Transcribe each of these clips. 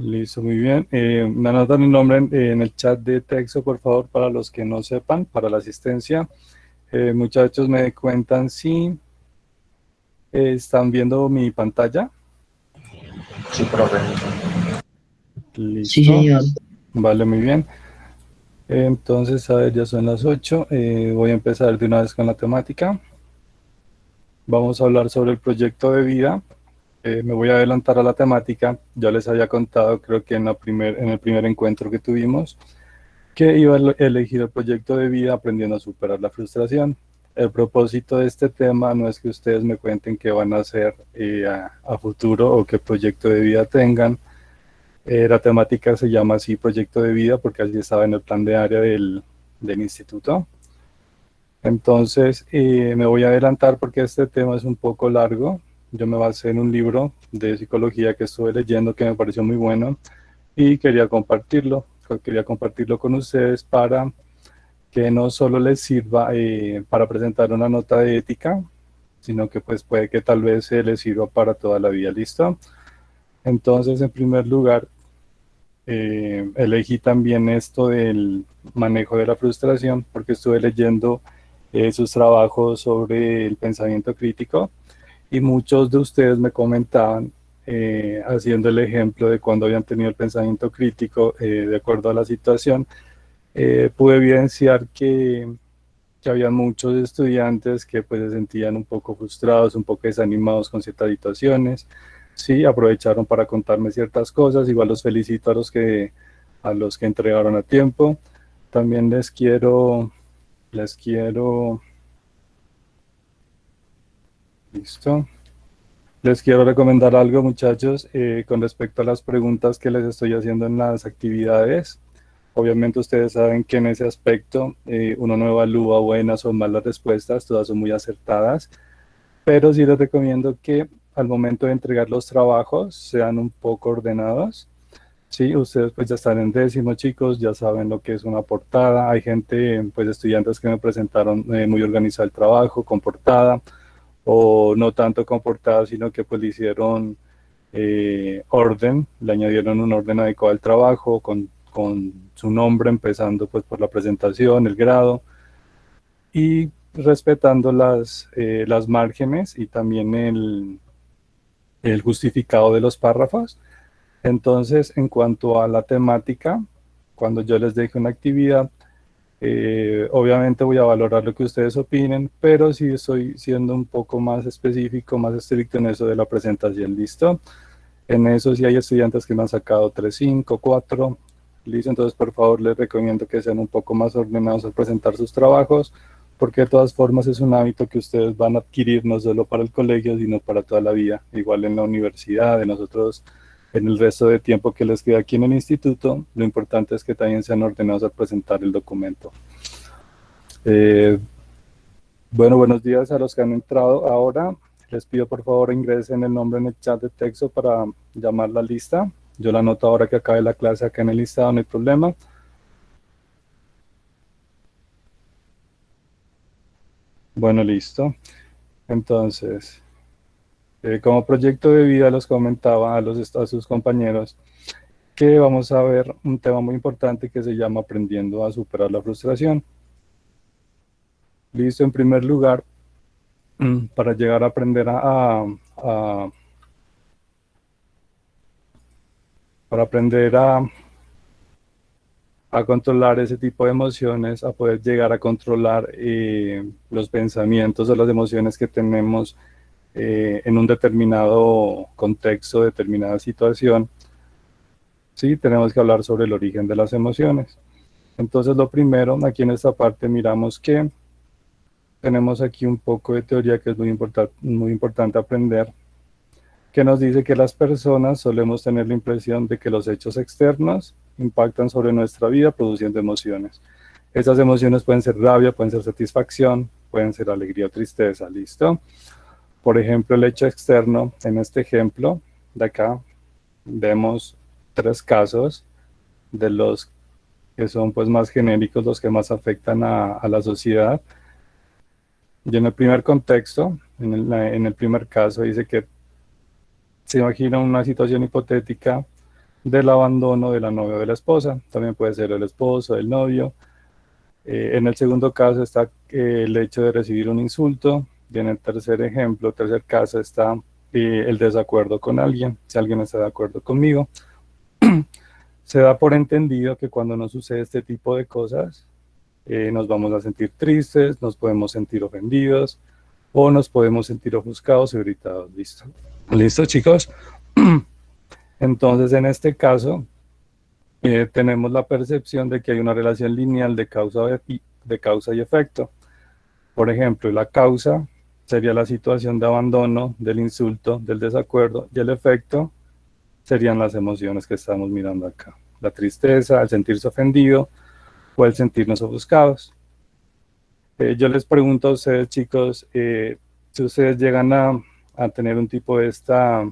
Listo, muy bien. Me anotan el nombre en el chat de texto, por favor, para los que no sepan, para la asistencia. Muchachos, me cuentan si están viendo mi pantalla. Sí, profe. Sí, Listo. señor. Vale, muy bien. Entonces, a ver, ya son las 8. Voy a empezar de una vez con la temática. Vamos a hablar sobre el proyecto de vida. Me voy a adelantar a la temática. Ya les había contado, creo que en el primer encuentro que tuvimos, que iba a elegir el proyecto de vida aprendiendo a superar la frustración. El propósito de este tema no es que ustedes me cuenten qué van a hacer a futuro o qué proyecto de vida tengan. La temática se llama así proyecto de vida porque así estaba en el plan de área del instituto. Entonces me voy a adelantar porque este tema es un poco largo. Yo me basé en un libro de psicología que estuve leyendo que me pareció muy bueno y quería compartirlo. Quería compartirlo con ustedes para que no solo les sirva para presentar una nota de ética, sino que pues puede que tal vez se les sirva para toda la vida. ¿Listo? Entonces, en primer lugar, elegí también esto del manejo de la frustración porque estuve leyendo sus trabajos sobre el pensamiento crítico y muchos de ustedes me comentaban haciendo el ejemplo de cuando habían tenido el pensamiento crítico de acuerdo a la situación. Pude evidenciar que había muchos estudiantes que pues se sentían un poco frustrados, un poco desanimados con ciertas situaciones. Sí, aprovecharon para contarme ciertas cosas. Igual los felicito a los que entregaron a tiempo. También les quiero, listo. Les quiero recomendar algo, muchachos, con respecto a las preguntas que les estoy haciendo en las actividades. Obviamente ustedes saben que en ese aspecto uno no evalúa buenas o malas respuestas, todas son muy acertadas, pero sí les recomiendo que al momento de entregar los trabajos sean un poco ordenados. Sí, ustedes pues ya están en décimo, chicos, ya saben lo que es una portada. Hay gente, pues estudiantes que me presentaron muy organizado el trabajo, con portada, o no tanto con portada, sino que pues le hicieron orden, le añadieron un orden adecuado al trabajo, con su nombre, empezando pues por la presentación, el grado, y respetando las márgenes y también el justificado de los párrafos. Entonces, en cuanto a la temática, cuando yo les deje una actividad, obviamente voy a valorar lo que ustedes opinen, pero sí estoy siendo un poco más específico, más estricto en eso de la presentación. ¿Listo? En eso sí hay estudiantes que me han sacado 3, 5, 4. Listo, entonces por favor les recomiendo que sean un poco más ordenados al presentar sus trabajos, porque de todas formas es un hábito que ustedes van a adquirir no solo para el colegio, sino para toda la vida. Igual en la universidad, de nosotros, en el resto de tiempo que les queda aquí en el instituto, lo importante es que también sean ordenados al presentar el documento. Eh, bueno, buenos días a los que han entrado ahora. Les pido por favor ingresen el nombre en el chat de texto para llamar la lista. Yo la anoto ahora que acabe la clase acá en el listado, no hay problema. Bueno, listo. Entonces, como proyecto de vida les comentaba a sus compañeros que vamos a ver un tema muy importante que se llama aprendiendo a superar la frustración. Listo, en primer lugar, para llegar a aprender para aprender a controlar ese tipo de emociones, a poder llegar a controlar los pensamientos o las emociones que tenemos en un determinado contexto, determinada situación. Sí, tenemos que hablar sobre el origen de las emociones. Entonces, lo primero, aquí en esta parte miramos que tenemos aquí un poco de teoría que es muy importante aprender, que nos dice que las personas solemos tener la impresión de que los hechos externos impactan sobre nuestra vida produciendo emociones. Esas emociones pueden ser rabia, pueden ser satisfacción, pueden ser alegría o tristeza, ¿listo? Por ejemplo, el hecho externo, en este ejemplo de acá, vemos 3 casos de los que son pues más genéricos, los que más afectan a la sociedad. Y en el primer contexto, en el primer caso, dice que se imagina una situación hipotética del abandono de la novia o de la esposa. También puede ser el esposo, el novio. En el segundo caso está el hecho de recibir un insulto. Y en el tercer ejemplo, tercer caso, está el desacuerdo con alguien, si alguien está de acuerdo conmigo. Se da por entendido que cuando nos sucede este tipo de cosas, nos vamos a sentir tristes, nos podemos sentir ofendidos o nos podemos sentir ofuscados y irritados. ¿Listo? ¿Listo, chicos? Entonces, en este caso, tenemos la percepción de que hay una relación lineal de causa y efecto. Por ejemplo, la causa sería la situación de abandono, del insulto, del desacuerdo, y el efecto serían las emociones que estamos mirando acá. La tristeza, el sentirse ofendido o el sentirnos ofuscados. Yo les pregunto a ustedes, chicos, si ustedes llegan a tener un tipo de esta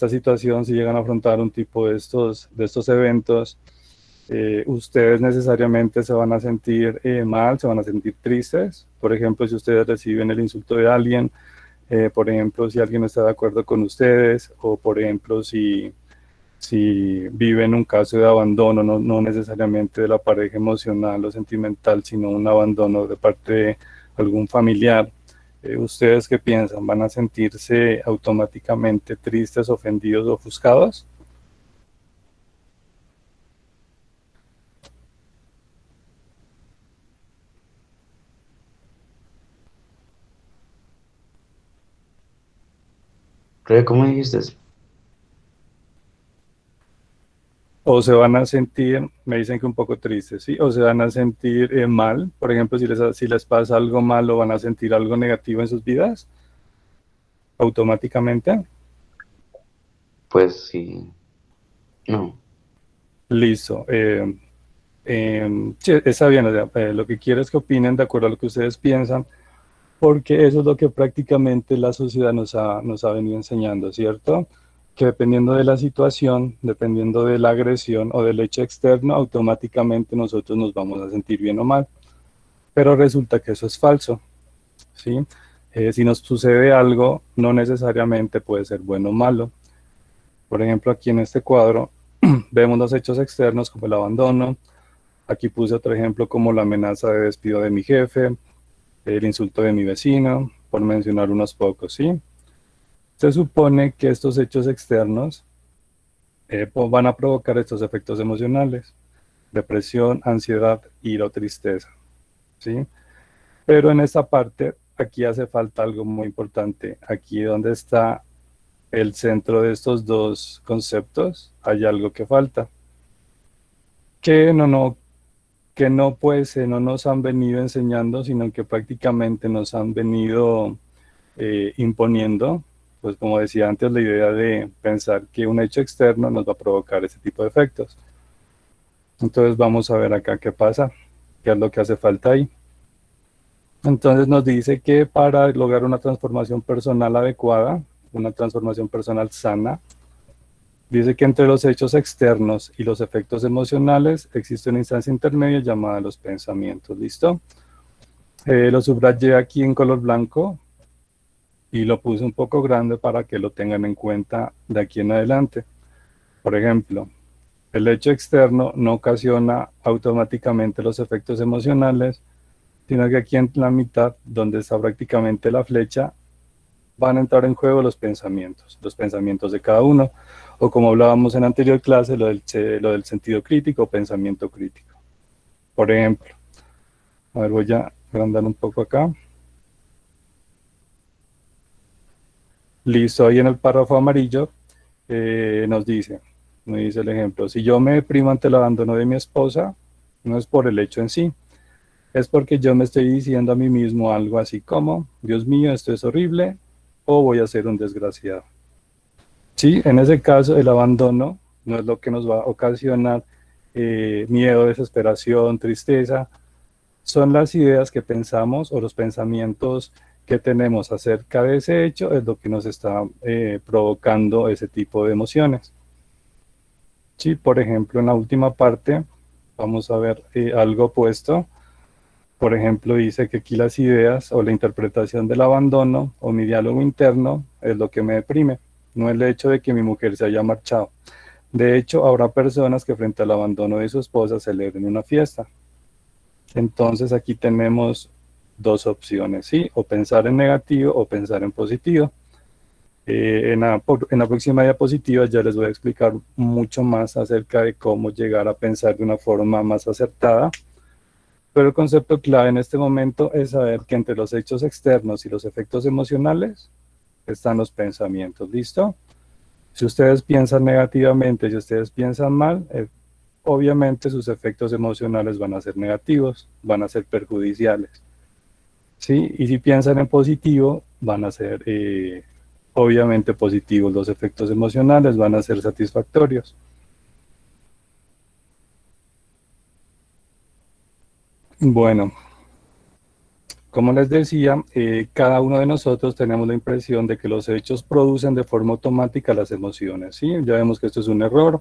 situación, si llegan a afrontar un tipo de estos eventos, ustedes necesariamente se van a sentir mal, se van a sentir tristes. Por ejemplo, si ustedes reciben el insulto de alguien, por ejemplo, si alguien no está de acuerdo con ustedes, o por ejemplo, si viven un caso de abandono, no necesariamente de la pareja emocional o sentimental, sino un abandono de parte de algún familiar. ¿Ustedes qué piensan? ¿Van a sentirse automáticamente tristes, ofendidos o ofuscados? ¿Cómo dijiste? O se van a sentir, me dicen que un poco tristes, ¿sí? O se van a sentir mal, por ejemplo, si les pasa algo malo, van a sentir algo negativo en sus vidas, automáticamente. Pues sí, no. Listo. Sí, está bien, o sea, lo que quiero es que opinen de acuerdo a lo que ustedes piensan, porque eso es lo que prácticamente la sociedad nos ha venido enseñando, ¿cierto? Que dependiendo de la situación, dependiendo de la agresión o del hecho externo, automáticamente nosotros nos vamos a sentir bien o mal. Pero resulta que eso es falso, ¿sí? Si nos sucede algo, no necesariamente puede ser bueno o malo. Por ejemplo, aquí en este cuadro vemos los hechos externos como el abandono. Aquí puse otro ejemplo como la amenaza de despido de mi jefe, el insulto de mi vecino, por mencionar unos pocos, ¿sí? Se supone que estos hechos externos van a provocar estos efectos emocionales: depresión, ansiedad, ira o tristeza, ¿sí? Pero en esta parte, aquí hace falta algo muy importante. Aquí donde está el centro de estos dos conceptos, hay algo que falta, que no pues no nos han venido enseñando, sino que prácticamente nos han venido imponiendo, pues como decía antes, la idea de pensar que un hecho externo nos va a provocar ese tipo de efectos. Entonces vamos a ver acá qué pasa, qué es lo que hace falta ahí. Entonces nos dice que para lograr una transformación personal adecuada, una transformación personal sana, dice que entre los hechos externos y los efectos emocionales existe una instancia intermedia llamada los pensamientos. ¿Listo? Lo subrayé aquí en color blanco y lo puse un poco grande para que lo tengan en cuenta de aquí en adelante. Por ejemplo, el hecho externo no ocasiona automáticamente los efectos emocionales, sino que aquí en la mitad, donde está prácticamente la flecha, van a entrar en juego los pensamientos de cada uno, o como hablábamos en la anterior clase, lo del sentido crítico o pensamiento crítico. Por ejemplo, a ver, voy a agrandar un poco acá. Listo, ahí en el párrafo amarillo nos dice el ejemplo: si yo me deprimo ante el abandono de mi esposa, no es por el hecho en sí, es porque yo me estoy diciendo a mí mismo algo así como: Dios mío, esto es horrible, o voy a ser un desgraciado. Sí, en ese caso el abandono no es lo que nos va a ocasionar miedo, desesperación, tristeza. Son las ideas que pensamos o los pensamientos que tenemos acerca de ese hecho, es lo que nos está provocando ese tipo de emociones. Sí, por ejemplo, en la última parte vamos a ver algo opuesto. Por ejemplo, dice que aquí las ideas o la interpretación del abandono o mi diálogo interno es lo que me deprime, no el hecho de que mi mujer se haya marchado. De hecho, habrá personas que frente al abandono de su esposa celebren una fiesta. Entonces aquí tenemos dos opciones, ¿sí? O pensar en negativo o pensar en positivo. En la próxima diapositiva ya les voy a explicar mucho más acerca de cómo llegar a pensar de una forma más acertada. Pero el concepto clave en este momento es saber que entre los hechos externos y los efectos emocionales están los pensamientos, ¿listo? Si ustedes piensan negativamente, si ustedes piensan mal, obviamente sus efectos emocionales van a ser negativos, van a ser perjudiciales, ¿sí? Y si piensan en positivo, van a ser obviamente positivos, los efectos emocionales van a ser satisfactorios. Bueno, como les decía, cada uno de nosotros tenemos la impresión de que los hechos producen de forma automática las emociones, ¿sí? Ya vemos que esto es un error.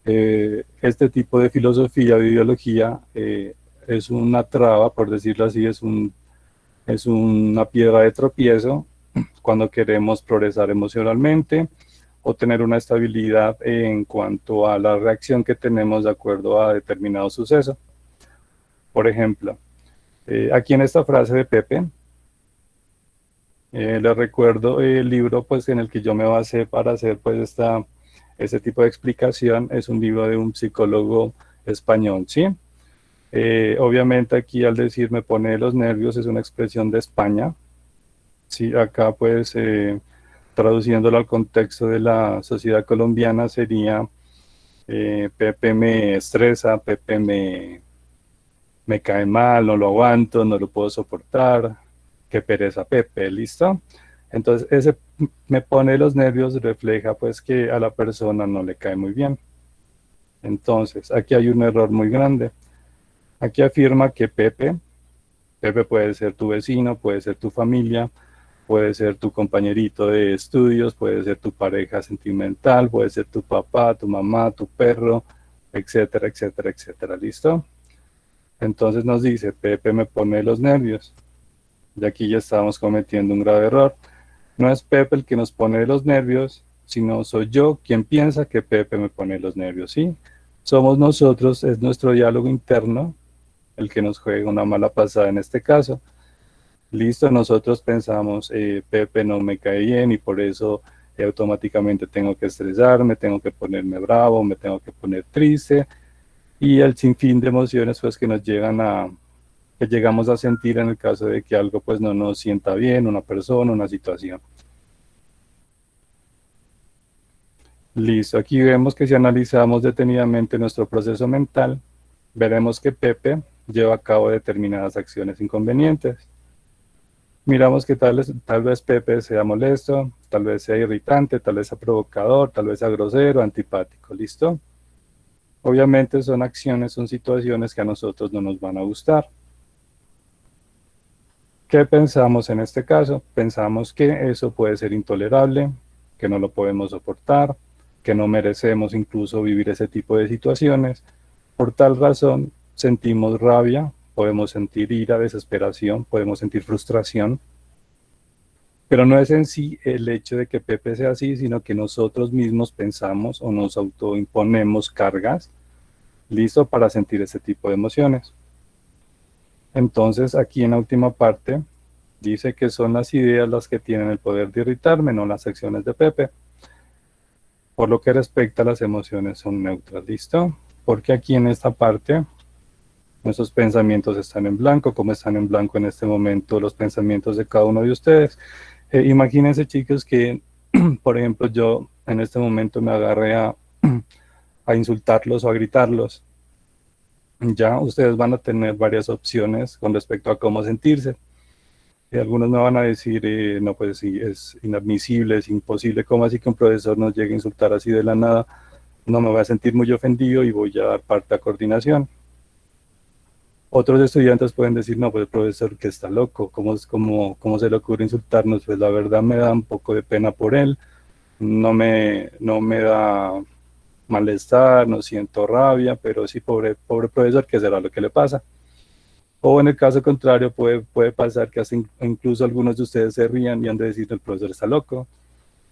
Este tipo de filosofía o ideología es una traba, por decirlo así, es una piedra de tropiezo cuando queremos progresar emocionalmente o tener una estabilidad en cuanto a la reacción que tenemos de acuerdo a determinado suceso. Por ejemplo, aquí en esta frase de Pepe, les recuerdo el libro pues, en el que yo me basé para hacer pues, este tipo de explicación. Es un libro de un psicólogo español, ¿sí? Obviamente aquí al decir me pone los nervios es una expresión de España. Sí, acá pues traduciéndolo al contexto de la sociedad colombiana sería Pepe me estresa, Pepe me cae mal, no lo aguanto, no lo puedo soportar, qué pereza Pepe, ¿listo? Entonces ese me pone los nervios refleja pues que a la persona no le cae muy bien. Entonces aquí hay un error muy grande. Aquí afirma que Pepe puede ser tu vecino, puede ser tu familia, puede ser tu compañerito de estudios, puede ser tu pareja sentimental, puede ser tu papá, tu mamá, tu perro, etcétera, etcétera, etcétera. ¿Listo? Entonces nos dice, Pepe me pone los nervios. Y aquí ya estamos cometiendo un grave error. No es Pepe el que nos pone los nervios, sino soy yo quien piensa que Pepe me pone los nervios, ¿sí? Somos nosotros, es nuestro diálogo interno el que nos juega una mala pasada en este caso. Listo, nosotros pensamos, Pepe no me cae bien y por eso automáticamente tengo que estresarme, tengo que ponerme bravo, me tengo que poner triste y el sinfín de emociones pues que nos llegan que llegamos a sentir en el caso de que algo pues no nos sienta bien, una persona, una situación. Listo, aquí vemos que si analizamos detenidamente nuestro proceso mental, veremos que Pepe lleva a cabo determinadas acciones inconvenientes. Miramos que tal vez Pepe sea molesto, tal vez sea irritante, tal vez sea provocador, tal vez sea grosero, antipático, ¿listo? Obviamente son acciones, son situaciones que a nosotros no nos van a gustar. ¿Qué pensamos en este caso? Pensamos que eso puede ser intolerable, que no lo podemos soportar, que no merecemos incluso vivir ese tipo de situaciones. Por tal razón sentimos rabia, podemos sentir ira, desesperación, podemos sentir frustración. Pero no es en sí el hecho de que Pepe sea así, sino que nosotros mismos pensamos o nos autoimponemos cargas, listo para sentir ese tipo de emociones. Entonces, aquí en la última parte, dice que son las ideas las que tienen el poder de irritarme, no las acciones de Pepe. Por lo que respecta a las emociones son neutras, ¿listo? Porque aquí en esta parte, nuestros pensamientos están en blanco, como están en blanco en este momento los pensamientos de cada uno de ustedes. Imagínense, chicos, que, por ejemplo, yo en este momento me agarré a insultarlos o a gritarlos. Ya ustedes van a tener varias opciones con respecto a cómo sentirse. Algunos me van a decir, no, pues sí, es inadmisible, es imposible, ¿cómo así que un profesor nos llegue a insultar así de la nada? No me voy a sentir muy ofendido y voy a dar parte a coordinación. Otros estudiantes pueden decir, no, pues el profesor que está loco, ¿cómo se le ocurre insultarnos? Pues la verdad me da un poco de pena por él, no me da malestar, no siento rabia, pero sí, pobre profesor, ¿qué será lo que le pasa? O en el caso contrario, puede pasar que hasta incluso algunos de ustedes se rían y han de decir, el profesor está loco.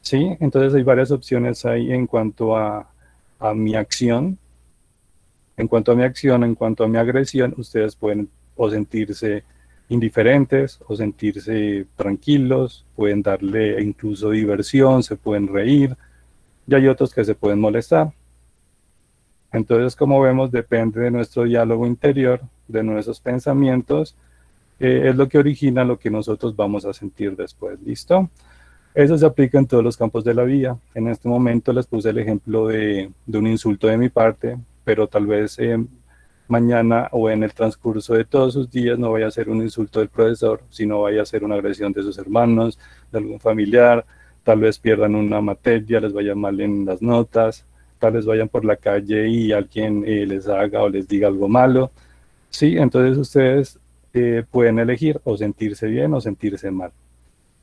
¿Sí? Entonces hay varias opciones ahí en cuanto a a mi acción. En cuanto a mi acción, en cuanto a mi agresión, ustedes pueden o sentirse indiferentes o sentirse tranquilos, pueden darle incluso diversión, se pueden reír, y hay otros que se pueden molestar. Entonces, como vemos, depende de nuestro diálogo interior, de nuestros pensamientos, es lo que origina lo que nosotros vamos a sentir después. ¿Listo? Eso se aplica en todos los campos de la vida. En este momento les puse el ejemplo de un insulto de mi parte, pero tal vez mañana o en el transcurso de todos sus días no vaya a ser un insulto del profesor, sino vaya a ser una agresión de sus hermanos, de algún familiar, tal vez pierdan una materia, les vaya mal en las notas, tal vez vayan por la calle y alguien les haga o les diga algo malo. Sí, entonces ustedes pueden elegir o sentirse bien o sentirse mal.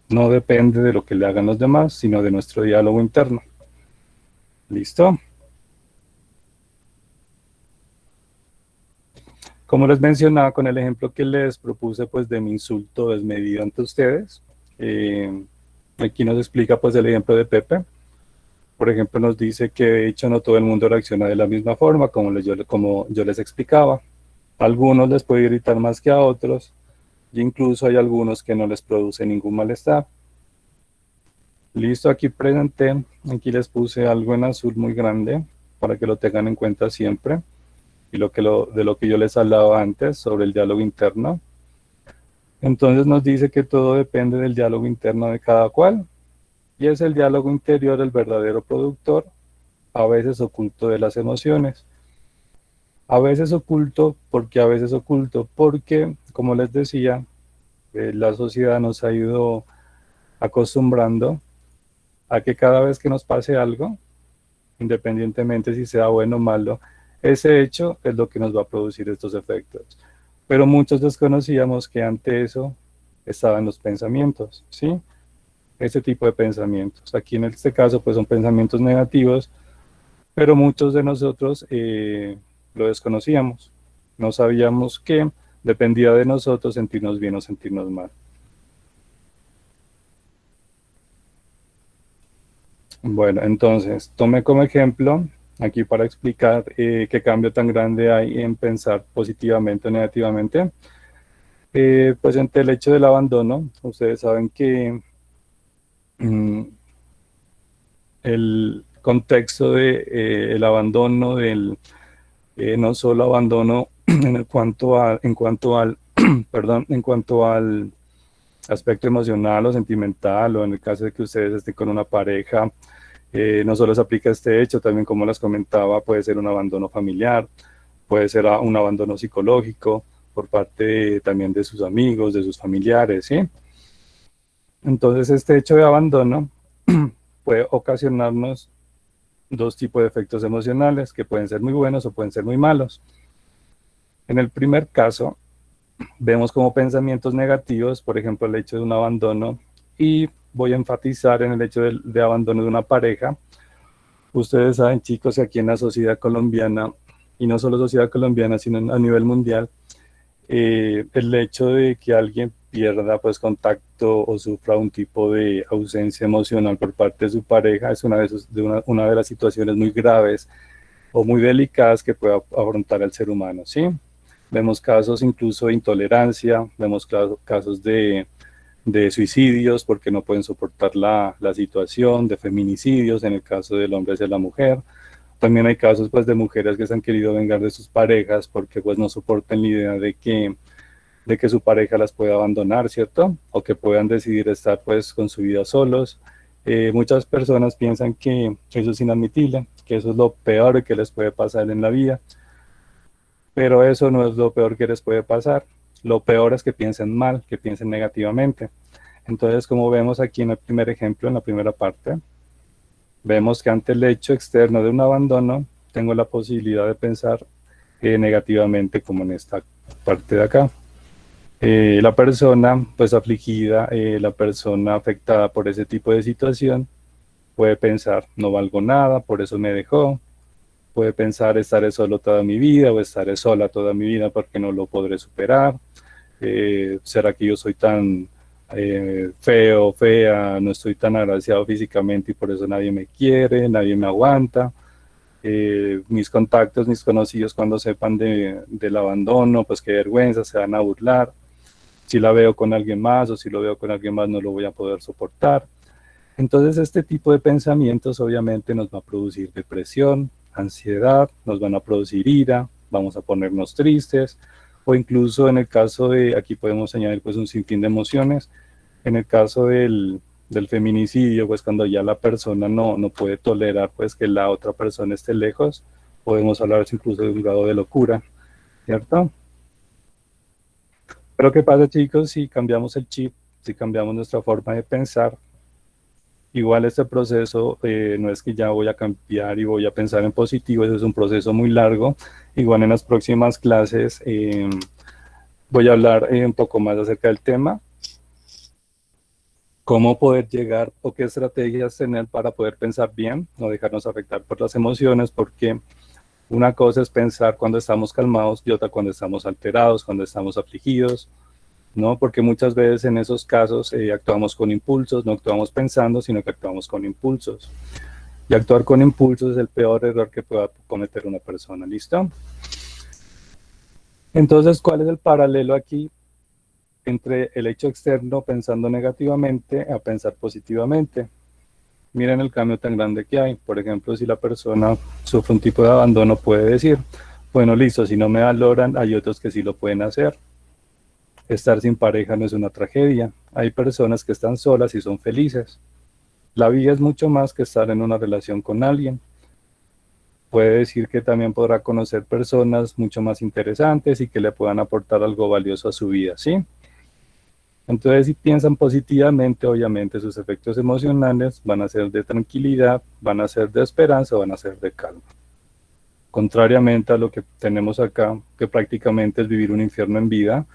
No depende de lo que le hagan los demás, sino de nuestro diálogo interno. ¿Listo? Como les mencionaba con el ejemplo que les propuse pues de mi insulto desmedido ante ustedes, aquí nos explica pues el ejemplo de Pepe. Por ejemplo, nos dice que de hecho no todo el mundo reacciona de la misma forma, como yo les explicaba. A algunos les puede irritar más que a otros, y incluso hay algunos que no les produce ningún malestar. Listo, aquí presenté, aquí les puse algo en azul muy grande, para que lo tengan en cuenta siempre, y de lo que yo les hablaba antes sobre el diálogo interno. Entonces nos dice que todo depende del diálogo interno de cada cual, y es el diálogo interior el verdadero productor, a veces oculto de las emociones. A veces oculto, porque a veces oculto, porque, como les decía, la sociedad nos ha ido acostumbrando a que cada vez que nos pase algo, independientemente si sea bueno o malo, ese hecho es lo que nos va a producir estos efectos. Pero muchos desconocíamos que ante eso estaban los pensamientos, ¿sí? Ese tipo de pensamientos. Aquí en este caso pues son pensamientos negativos, pero muchos de nosotros lo desconocíamos. No sabíamos que dependía de nosotros sentirnos bien o sentirnos mal. Bueno, entonces, tomé como ejemplo aquí para explicar qué cambio tan grande hay en pensar positivamente o negativamente. Pues ante el hecho del abandono, ustedes saben que el contexto de el abandono no solo abandono en cuanto al perdón, en cuanto al aspecto emocional o sentimental, o en el caso de que ustedes estén con una pareja, no solo se aplica este hecho, también como les comentaba, puede ser un abandono familiar, puede ser un abandono psicológico por parte también de sus amigos, de sus familiares, ¿sí? Entonces este hecho de abandono puede ocasionarnos dos tipos de efectos emocionales que pueden ser muy buenos o pueden ser muy malos. En el primer caso, vemos como pensamientos negativos, por ejemplo, el hecho de un abandono, y voy a enfatizar en el hecho de abandono de una pareja. Ustedes saben, chicos, que aquí en la sociedad colombiana, y no solo sociedad colombiana, sino a nivel mundial, el hecho de que alguien pierda pues contacto o sufra un tipo de ausencia emocional por parte de su pareja es una de las situaciones muy graves o muy delicadas que puede afrontar el ser humano, ¿sí? Vemos casos incluso de intolerancia, vemos casos de suicidios porque no pueden soportar la situación, de feminicidios en el caso del hombre hacia la mujer. También hay casos pues de mujeres que se han querido vengar de sus parejas porque pues no soportan la idea de que su pareja las pueda abandonar, ¿cierto? O que puedan decidir estar pues con su vida solos. Muchas personas piensan que eso es inadmisible, que eso es lo peor que les puede pasar en la vida, pero eso no es lo peor que les puede pasar. Lo peor es que piensen mal, que piensen negativamente. Entonces, como vemos aquí en el primer ejemplo, en la primera parte, vemos que ante el hecho externo de un abandono, tengo la posibilidad de pensar negativamente, como en esta parte de acá. La persona pues afligida, la persona afectada por ese tipo de situación, puede pensar, no valgo nada, por eso me dejó. Puede pensar, estaré solo toda mi vida o estaré sola toda mi vida porque no lo podré superar. ¿Será que yo soy tan feo, fea, no estoy tan agraciado físicamente y por eso nadie me quiere, nadie me aguanta? mis contactos, mis conocidos, cuando sepan del abandono, pues qué vergüenza, se van a burlar. Si la veo con alguien más o si lo veo con alguien más, no lo voy a poder soportar. Entonces, este tipo de pensamientos obviamente nos va a producir depresión, ansiedad, nos van a producir ira, vamos a ponernos tristes, o incluso en el caso de, aquí podemos añadir pues un sinfín de emociones, en el caso del feminicidio, pues cuando ya la persona no puede tolerar pues que la otra persona esté lejos, podemos hablar incluso de un grado de locura, ¿cierto? Pero ¿qué pasa, chicos, si cambiamos el chip, si cambiamos nuestra forma de pensar? Igual este proceso no es que ya voy a cambiar y voy a pensar en positivo, eso es un proceso muy largo. Igual en las próximas clases voy a hablar un poco más acerca del tema, cómo poder llegar o qué estrategias tener para poder pensar bien, no dejarnos afectar por las emociones, porque una cosa es pensar cuando estamos calmados y otra cuando estamos alterados, cuando estamos afligidos, ¿no? Porque muchas veces en esos casos actuamos con impulsos, no actuamos pensando, sino que actuamos con impulsos. Y actuar con impulsos es el peor error que pueda cometer una persona, ¿listo? Entonces, ¿cuál es el paralelo aquí entre el hecho externo pensando negativamente a pensar positivamente? Miren el cambio tan grande que hay. Por ejemplo, si la persona sufre un tipo de abandono, puede decir, bueno, listo, si no me valoran, hay otros que sí lo pueden hacer. Estar sin pareja no es una tragedia. Hay personas que están solas y son felices. La vida es mucho más que estar en una relación con alguien. Puede decir que también podrá conocer personas mucho más interesantes y que le puedan aportar algo valioso a su vida, ¿sí? Entonces, si piensan positivamente, obviamente sus efectos emocionales van a ser de tranquilidad, van a ser de esperanza, van a ser de calma. Contrariamente a lo que tenemos acá, que prácticamente es vivir un infierno en vida,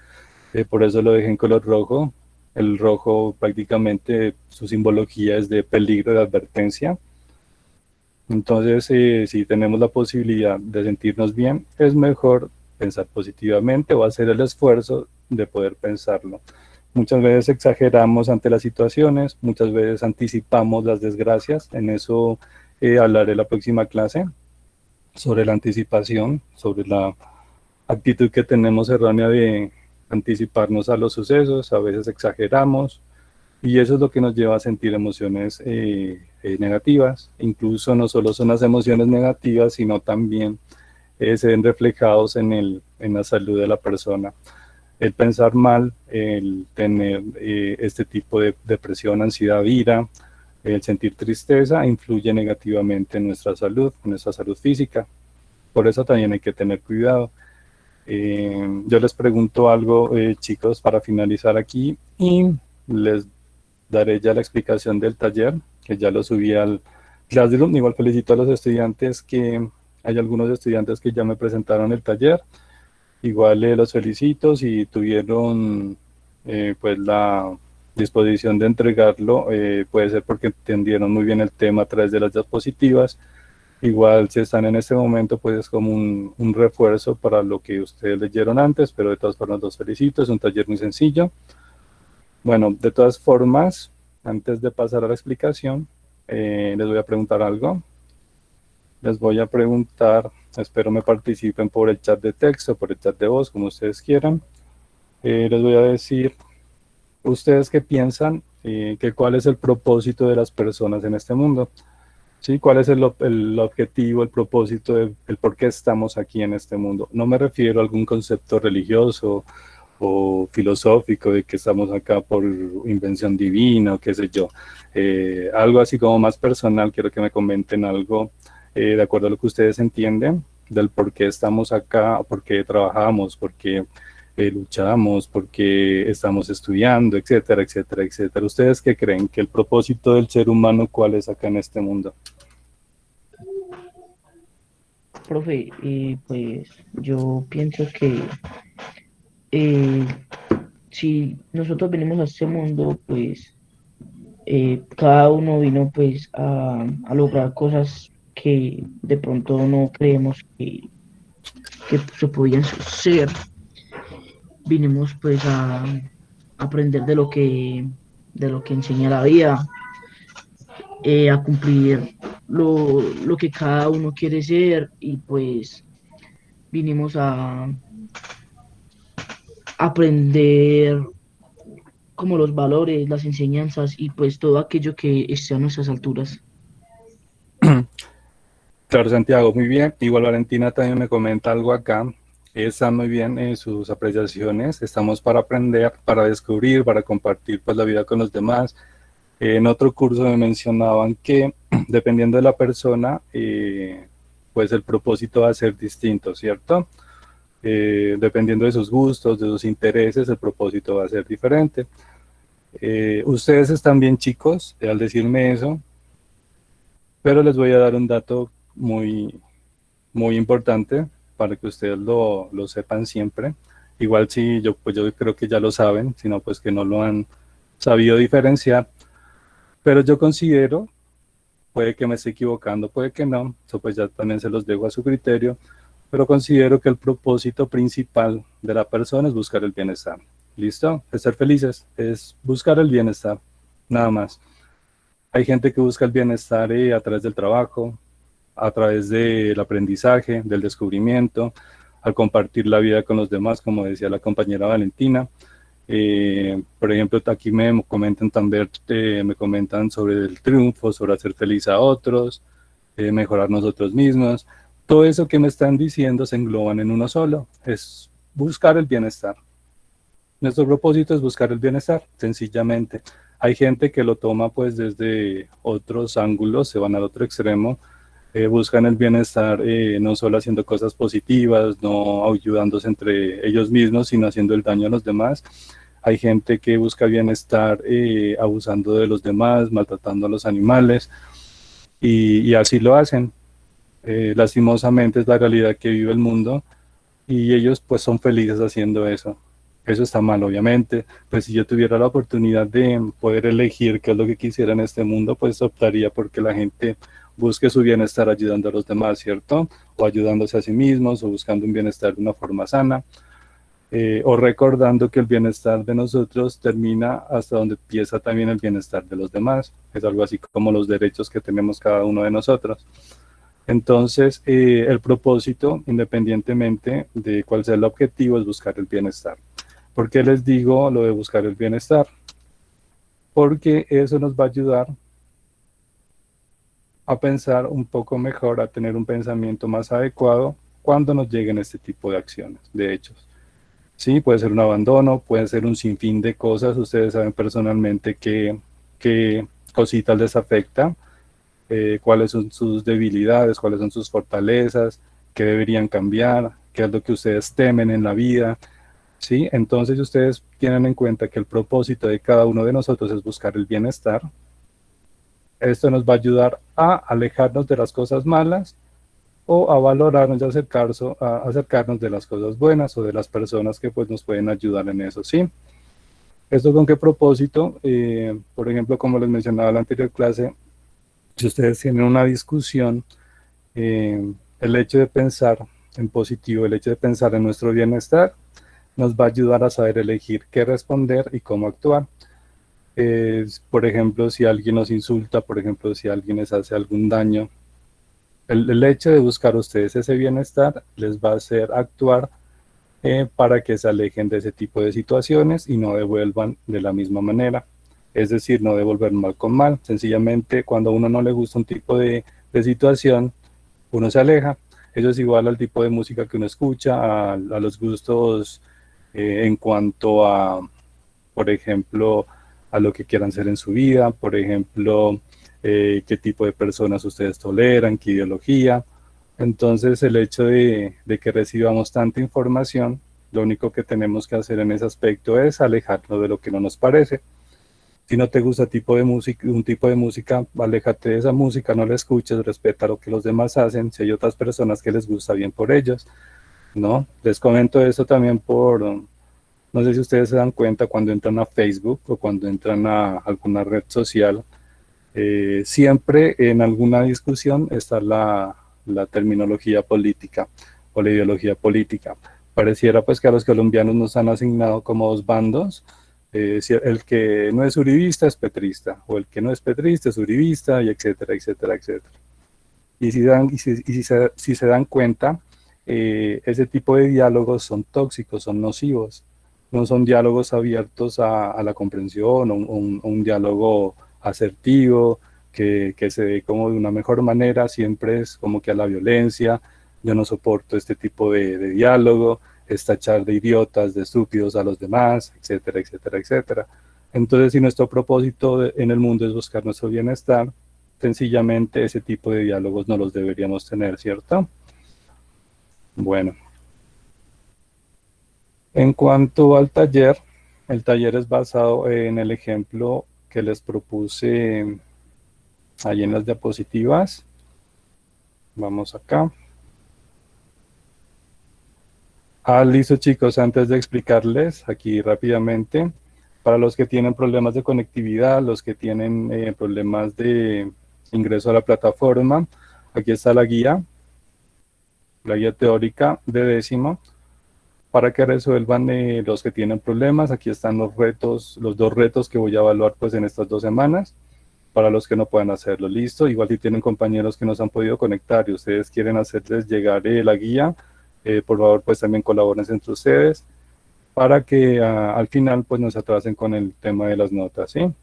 por eso lo dejé en color rojo. El rojo prácticamente su simbología es de peligro, de advertencia. Entonces, si tenemos la posibilidad de sentirnos bien, es mejor pensar positivamente o hacer el esfuerzo de poder pensarlo. Muchas veces exageramos ante las situaciones, muchas veces anticipamos las desgracias. En eso hablaré la próxima clase, sobre la anticipación, sobre la actitud que tenemos errónea de anticiparnos a los sucesos. A veces exageramos y eso es lo que nos lleva a sentir emociones negativas. Incluso no solo son las emociones negativas, sino también se ven reflejados en la salud de la persona. El pensar mal, el tener este tipo de depresión, ansiedad, ira, el sentir tristeza, influye negativamente en nuestra salud física. Por eso también hay que tener cuidado. Yo les pregunto algo, chicos, para finalizar aquí, y les daré ya la explicación del taller, que ya lo subí al Classroom. Igual felicito a los estudiantes, que hay algunos estudiantes que ya me presentaron el taller. Igual los felicito si tuvieron pues la disposición de entregarlo, puede ser porque entendieron muy bien el tema a través de las diapositivas. Igual si están en este momento, pues es como un refuerzo para lo que ustedes leyeron antes, pero de todas formas los felicito, es un taller muy sencillo. Bueno, de todas formas, antes de pasar a la explicación, les voy a preguntar algo. Les voy a preguntar, espero me participen por el chat de texto, por el chat de voz, como ustedes quieran. Les voy a decir, ¿ustedes qué piensan? Que ¿cuál es el propósito de las personas en este mundo? ¿Sí? ¿Cuál es el objetivo, el propósito, el por qué estamos aquí en este mundo? No me refiero a algún concepto religioso o filosófico de que estamos acá por invención divina o qué sé yo. Algo así como más personal, quiero que me comenten algo de acuerdo a lo que ustedes entienden del por qué estamos acá, por qué trabajamos, por qué luchamos, por qué estamos estudiando, etcétera, etcétera, etcétera. ¿Ustedes qué creen? ¿Que el propósito del ser humano cuál es acá en este mundo? Profe, pues yo pienso que eh, si nosotros venimos a este mundo, pues cada uno vino pues a lograr cosas que de pronto no creemos que se podían suceder. Vinimos pues a aprender de lo que enseña la vida, a cumplir lo que cada uno quiere ser y pues vinimos a aprender como los valores, las enseñanzas y pues todo aquello que esté a nuestras alturas. Claro, Santiago, muy bien. Igual Valentina también me comenta algo acá. Están muy bien sus apreciaciones. Estamos para aprender, para descubrir, para compartir pues la vida con los demás. En otro curso me mencionaban que dependiendo de la persona, pues el propósito va a ser distinto, ¿cierto? Dependiendo de sus gustos, de sus intereses, el propósito va a ser diferente. Ustedes están bien, chicos, al decirme eso, pero les voy a dar un dato muy, muy importante para que ustedes lo sepan siempre. Igual si pues yo creo que ya lo saben, sino pues que no lo han sabido diferenciar. Pero yo considero, puede que me esté equivocando, puede que no, eso pues ya también se los dejo a su criterio, pero considero que el propósito principal de la persona es buscar el bienestar. ¿Listo? Es ser felices, es buscar el bienestar, nada más. Hay gente que busca el bienestar a través del trabajo, a través del aprendizaje, del descubrimiento, al compartir la vida con los demás, como decía la compañera Valentina. Por ejemplo, aquí me comentan también, me comentan sobre el triunfo, sobre hacer feliz a otros, mejorar nosotros mismos. Todo eso que me están diciendo se engloban en uno solo, es buscar el bienestar. Nuestro propósito es buscar el bienestar, sencillamente. Hay gente que lo toma pues desde otros ángulos, se van al otro extremo, buscan el bienestar no solo haciendo cosas positivas, no ayudándose entre ellos mismos, sino haciendo el daño a los demás. Hay gente que busca bienestar abusando de los demás, maltratando a los animales, y así lo hacen. Lastimosamente es la realidad que vive el mundo, y ellos pues son felices haciendo eso. Eso está mal, obviamente. Pues si yo tuviera la oportunidad de poder elegir qué es lo que quisiera en este mundo, pues optaría porque la gente busque su bienestar ayudando a los demás, ¿cierto? O ayudándose a sí mismos, o buscando un bienestar de una forma sana, o recordando que el bienestar de nosotros termina hasta donde empieza también el bienestar de los demás. Es algo así como los derechos que tenemos cada uno de nosotros. Entonces, el propósito, independientemente de cuál sea el objetivo, es buscar el bienestar. ¿Por qué les digo lo de buscar el bienestar? Porque eso nos va a ayudar a pensar un poco mejor, a tener un pensamiento más adecuado cuando nos lleguen este tipo de acciones, de hechos. Sí, puede ser un abandono, puede ser un sinfín de cosas. Ustedes saben personalmente qué cositas les afecta, cuáles son sus debilidades, cuáles son sus fortalezas, qué deberían cambiar, qué es lo que ustedes temen en la vida. ¿Sí? Entonces ustedes tienen en cuenta que el propósito de cada uno de nosotros es buscar el bienestar. Esto nos va a ayudar a alejarnos de las cosas malas o a valorarnos y a acercarnos de las cosas buenas o de las personas que pues nos pueden ayudar en eso, ¿sí? ¿Esto con qué propósito? Por ejemplo, como les mencionaba en la anterior clase, si ustedes tienen una discusión, el hecho de pensar en positivo, el hecho de pensar en nuestro bienestar, nos va a ayudar a saber elegir qué responder y cómo actuar. Por ejemplo, si alguien nos insulta, por ejemplo, si alguien les hace algún daño, el hecho de buscar ustedes ese bienestar les va a hacer actuar para que se alejen de ese tipo de situaciones y no devuelvan de la misma manera. Es decir, no devolver mal con mal. Sencillamente, cuando a uno no le gusta un tipo de situación, uno se aleja. Eso es igual al tipo de música que uno escucha, a los gustos en cuanto a, por ejemplo, a lo que quieran ser en su vida, por ejemplo, qué tipo de personas ustedes toleran, qué ideología. Entonces, el hecho de que recibamos tanta información, lo único que tenemos que hacer en ese aspecto es alejarnos de lo que no nos parece. Si no te gusta un tipo de música, aléjate de esa música, no la escuches, respeta lo que los demás hacen. Si hay otras personas que les gusta, bien por ellos, ¿no? Les comento eso también no sé si ustedes se dan cuenta cuando entran a Facebook o cuando entran a alguna red social, siempre en alguna discusión está la terminología política o la ideología política. Pareciera pues que a los colombianos nos han asignado como dos bandos. Si el que no es uribista es petrista, o el que no es petrista es uribista, y etcétera, etcétera, etcétera. Y si se dan cuenta, ese tipo de diálogos son tóxicos, son nocivos. No son diálogos abiertos a la comprensión o un diálogo asertivo que se dé como de una mejor manera, siempre es como que a la violencia. Yo no soporto este tipo de diálogo, es tachar de idiotas, de estúpidos a los demás, etcétera, etcétera, etcétera. Entonces, si nuestro propósito en el mundo es buscar nuestro bienestar, sencillamente ese tipo de diálogos no los deberíamos tener, ¿cierto? Bueno, en cuanto al taller, el taller es basado en el ejemplo que les propuse ahí en las diapositivas. Vamos acá. Listo, chicos, antes de explicarles aquí rápidamente, para los que tienen problemas de conectividad, los que tienen problemas de ingreso a la plataforma, aquí está la guía teórica de décimo, para que resuelvan los que tienen problemas. Aquí están los retos, los 2 retos que voy a evaluar pues en estas 2 semanas, para los que no puedan hacerlo. Listo, igual si tienen compañeros que no se han podido conectar y ustedes quieren hacerles llegar la guía, por favor pues también colaboren entre ustedes, para que al final pues no se atrasen con el tema de las notas, ¿sí?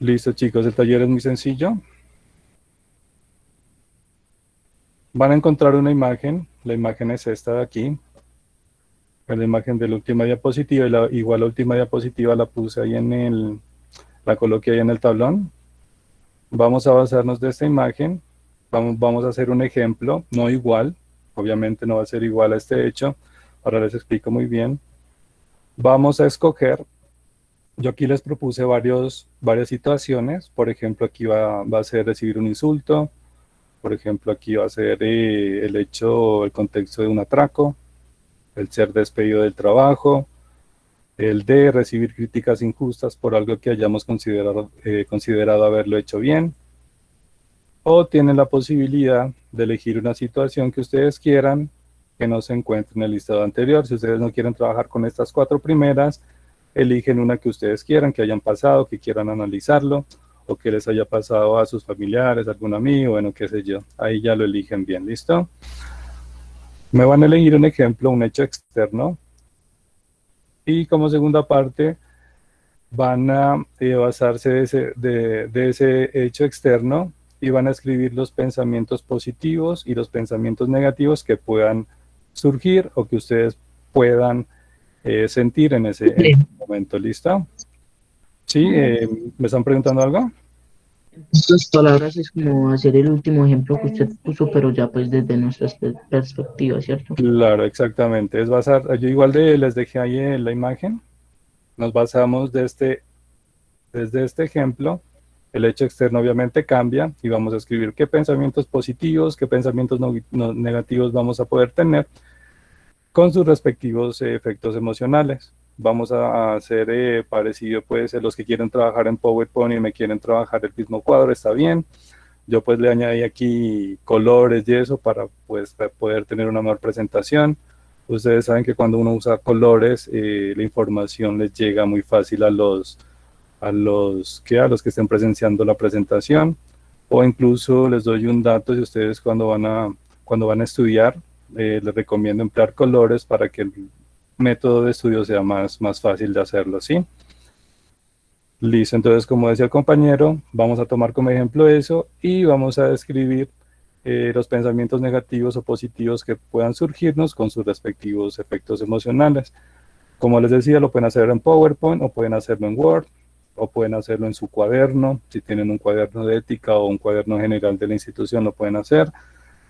Listo, chicos, el taller es muy sencillo. Van a encontrar una imagen, la imagen es esta de aquí, es la imagen de la última diapositiva, y igual la última diapositiva la puse ahí la coloqué ahí en el tablón. Vamos a basarnos de esta imagen, vamos a hacer un ejemplo, no igual, obviamente no va a ser igual a este hecho, ahora les explico muy bien. Vamos a escoger, yo aquí les propuse varias situaciones, por ejemplo aquí va a ser recibir un insulto, por ejemplo aquí va a ser el contexto de un atraco, el ser despedido del trabajo, el de recibir críticas injustas por algo que hayamos considerado haberlo hecho bien, o tienen la posibilidad de elegir una situación que ustedes quieran que no se encuentre en el listado anterior. Si ustedes no quieren trabajar con estas 4 primeras, eligen una que ustedes quieran, que hayan pasado, que quieran analizarlo, o que les haya pasado a sus familiares, a algún amigo, bueno, qué sé yo. Ahí ya lo eligen bien, ¿listo? Me van a elegir un ejemplo, un hecho externo. Y como segunda parte, van a basarse de ese hecho externo y van a escribir los pensamientos positivos y los pensamientos negativos que puedan surgir o que ustedes puedan sentir en ese momento. ¿Listo? ¿Sí? ¿Me están preguntando algo? En otras palabras, es como hacer el último ejemplo que usted puso, pero ya pues desde nuestra perspectiva, ¿cierto? Claro, exactamente. Yo igual les dejé ahí la imagen. Nos basamos desde este ejemplo. El hecho externo obviamente cambia y vamos a escribir qué pensamientos positivos, qué pensamientos negativos vamos a poder tener con sus respectivos efectos emocionales. Vamos a hacer parecido, pues, los que quieren trabajar en PowerPoint y me quieren trabajar el mismo cuadro, está bien. Yo pues le añadí aquí colores y eso para pues poder tener una mejor presentación. Ustedes saben que cuando uno usa colores, la información les llega muy fácil a los que estén presenciando la presentación, o incluso les doy un dato: si ustedes cuando van a estudiar, les recomiendo emplear colores para que el método de estudio sea más fácil de hacerlo, ¿sí? Listo, entonces como decía el compañero, vamos a tomar como ejemplo eso y vamos a describir los pensamientos negativos o positivos que puedan surgirnos con sus respectivos efectos emocionales. Como les decía, lo pueden hacer en PowerPoint o pueden hacerlo en Word o pueden hacerlo en su cuaderno. Si tienen un cuaderno de ética o un cuaderno general de la institución, lo pueden hacer.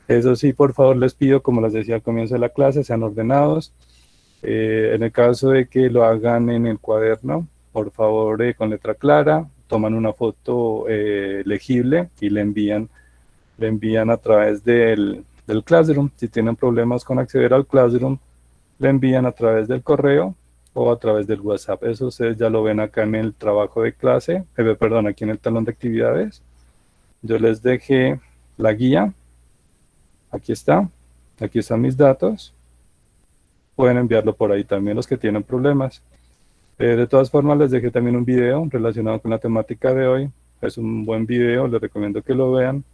Eso sí, por favor, les pido, como les decía al comienzo de la clase, sean ordenados. En el caso de que lo hagan en el cuaderno, por favor, con letra clara, toman una foto legible y le envían a través del Classroom. Si tienen problemas con acceder al Classroom, le envían a través del correo o a través del WhatsApp. Eso ustedes ya lo ven acá en el trabajo de clase, perdón, aquí en el talón de actividades. Yo les dejé la guía, aquí están mis datos. Pueden enviarlo por ahí también los que tienen problemas. De todas formas, les dejé también un video relacionado con la temática de hoy. Es un buen video, les recomiendo que lo vean.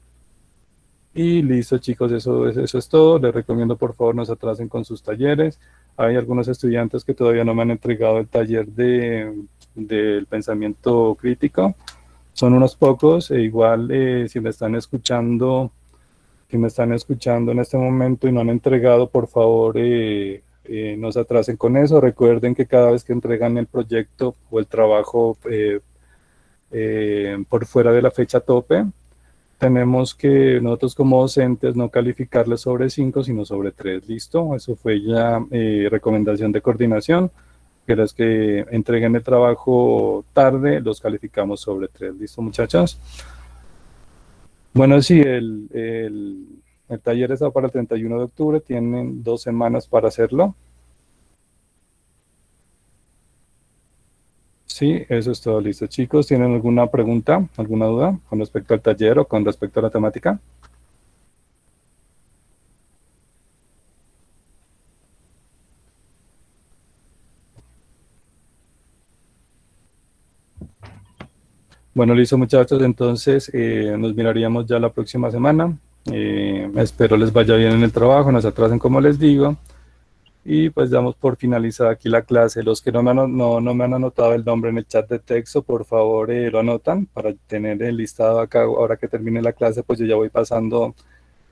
Y listo, chicos, eso es todo. Les recomiendo, por favor, no se atrasen con sus talleres. Hay algunos estudiantes que todavía no me han entregado el taller del pensamiento crítico. Son unos pocos, e igual si me están escuchando en este momento y no han entregado, por favor, no se atrasen con eso. Recuerden que cada vez que entregan el proyecto o el trabajo por fuera de la fecha tope, tenemos que nosotros como docentes no calificarles sobre 5, sino sobre 3. ¿Listo? Eso fue ya recomendación de coordinación, que los que entreguen el trabajo tarde los calificamos sobre 3. ¿Listo, muchachas? Bueno, sí, el taller está para el 31 de octubre, tienen 2 semanas para hacerlo. Sí, eso es todo listo. Chicos, ¿tienen alguna pregunta, alguna duda con respecto al taller o con respecto a la temática? Bueno, listo, muchachos, entonces nos miraríamos ya la próxima semana. Espero les vaya bien en el trabajo, no se atrasen como les digo. Y pues damos por finalizada aquí la clase. Los que no me han anotado el nombre en el chat de texto, por favor lo anotan para tener el listado acá. Ahora que termine la clase, pues yo ya voy pasando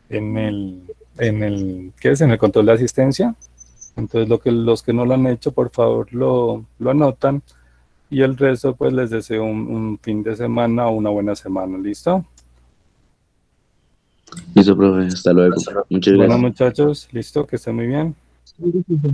¿qué es? En el control de asistencia. Entonces los que no lo han hecho, por favor lo anotan. Y el resto, pues les deseo un fin de semana o una buena semana. ¿Listo? Listo, profe, hasta luego. Muchas Bueno, gracias. muchachos, listo, que estén muy bien. Sí, sí, sí.